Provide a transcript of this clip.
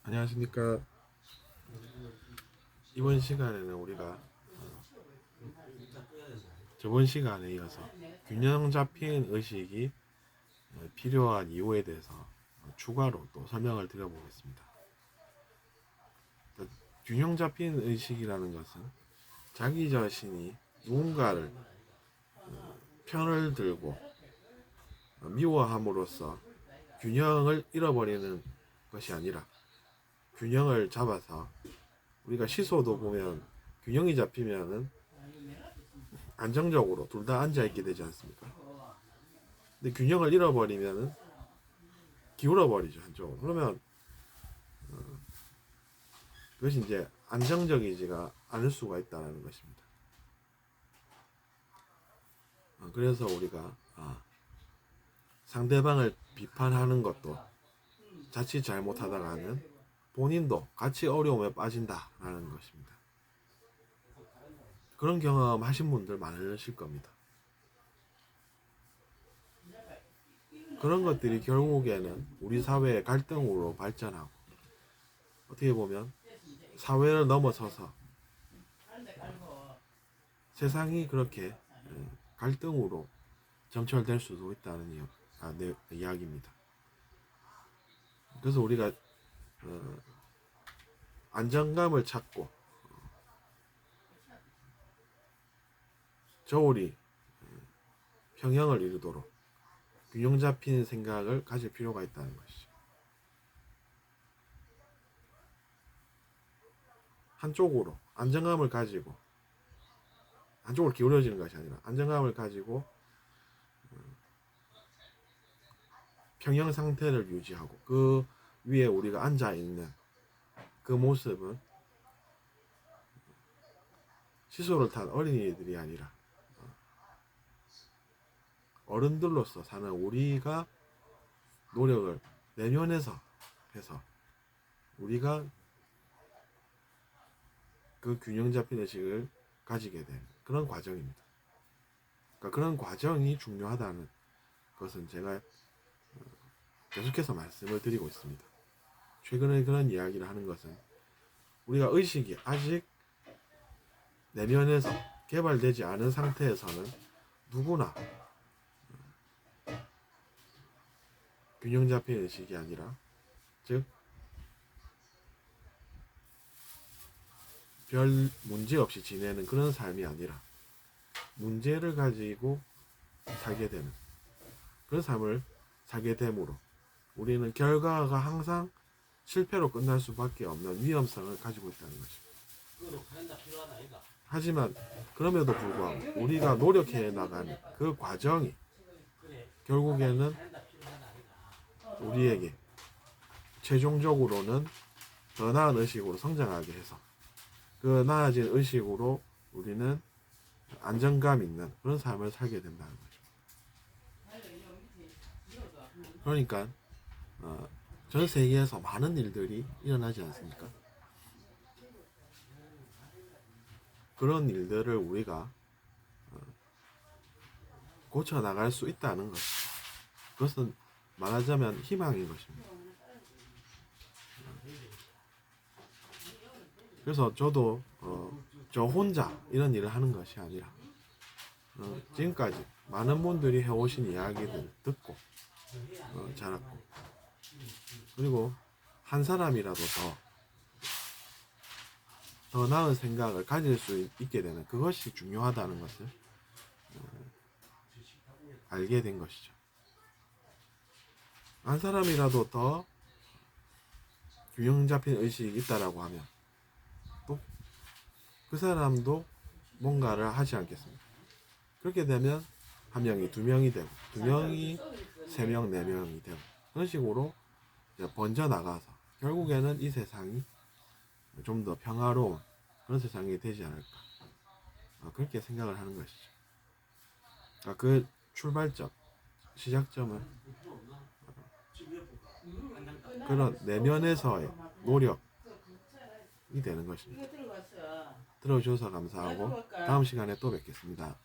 안녕하십니까. 이번 시간에는 우리가 저번 시간에 이어서 균형 잡힌 의식이 필요한 이유에 대해서 추가로 또 설명을 드려보겠습니다. 균형 잡힌 의식이라는 것은 자기 자신이 누군가를 편을 들고 미워함으로써 균형을 잃어버리는 것이 아니라 균형을 잡아서, 우리가 시소도 보면 균형이 잡히면은 안정적으로 둘 다 앉아있게 되지 않습니까? 근데 균형을 잃어버리면은 기울어버리죠, 한쪽으로. 그러면 그것이 이제 안정적이지가 않을 수가 있다는 것입니다. 그래서 우리가 상대방을 비판하는 것도 자칫 잘못하다가는 본인도 같이 어려움에 빠진다라는 것입니다. 그런 경험 하신 분들 많으실 겁니다. 그런 것들이 결국에는 우리 사회의 갈등으로 발전하고, 어떻게 보면 사회를 넘어서서 세상이 그렇게 갈등으로 점철될 수도 있다는 이야기입니다. 그래서 우리가 안정감을 찾고 저울이 평형을 이루도록 균형 잡힌 생각을 가질 필요가 있다는 것이죠. 한쪽으로 안정감을 가지고, 한쪽으로 기울어지는 것이 아니라 안정감을 가지고 평형 상태를 유지하고, 그 위에 우리가 앉아있는 그 모습은 시소를 탄 어린이들이 아니라 어른들로서 사는 우리가 노력을 내면에서 해서 우리가 그 균형 잡힌 의식을 가지게 된 그런 과정입니다. 그러니까 그런 과정이 중요하다는 것은 제가 계속해서 말씀을 드리고 있습니다. 최근에 그런 이야기를 하는 것은, 우리가 의식이 아직 내면에서 개발되지 않은 상태에서는 누구나 균형 잡힌 의식이 아니라, 즉 별 문제 없이 지내는 그런 삶이 아니라 문제를 가지고 살게 되는 그런 삶을 살게 되므로 우리는 결과가 항상 실패로 끝날 수밖에 없는 위험성을 가지고 있다는 것입니다. 하지만 그럼에도 불구하고 우리가 노력해 나가는 그 과정이 결국에는 우리에게 최종적으로는 더 나은 의식으로 성장하게 해서, 그 나아진 의식으로 우리는 안정감 있는 그런 삶을 살게 된다는 거죠. 그러니까 전 세계에서 많은 일들이 일어나지 않습니까? 그런 일들을 우리가 고쳐나갈 수 있다는 것, 그것은 말하자면 희망인 것입니다. 그래서 저도 저 혼자 이런 일을 하는 것이 아니라 지금까지 많은 분들이 해오신 이야기들 듣고 자랐고, 그리고 한 사람이라도 더 나은 생각을 가질 수 있게 되는, 그것이 중요하다는 것을 알게 된 것이죠. 한 사람이라도 더 균형 잡힌 의식이 있다라고 하면 또 그 사람도 뭔가를 하지 않겠습니까? 그렇게 되면 한 명이 두 명이 되고, 두 명이 세 명, 네 명이 되고, 그런 식으로 번져 나가서 결국에는 이 세상이 좀 더 평화로운 그런 세상이 되지 않을까, 그렇게 생각을 하는 것이죠. 그 출발점, 시작점은 그런 내면에서의 노력이 되는 것입니다. 들어주셔서 감사하고 다음 시간에 또 뵙겠습니다.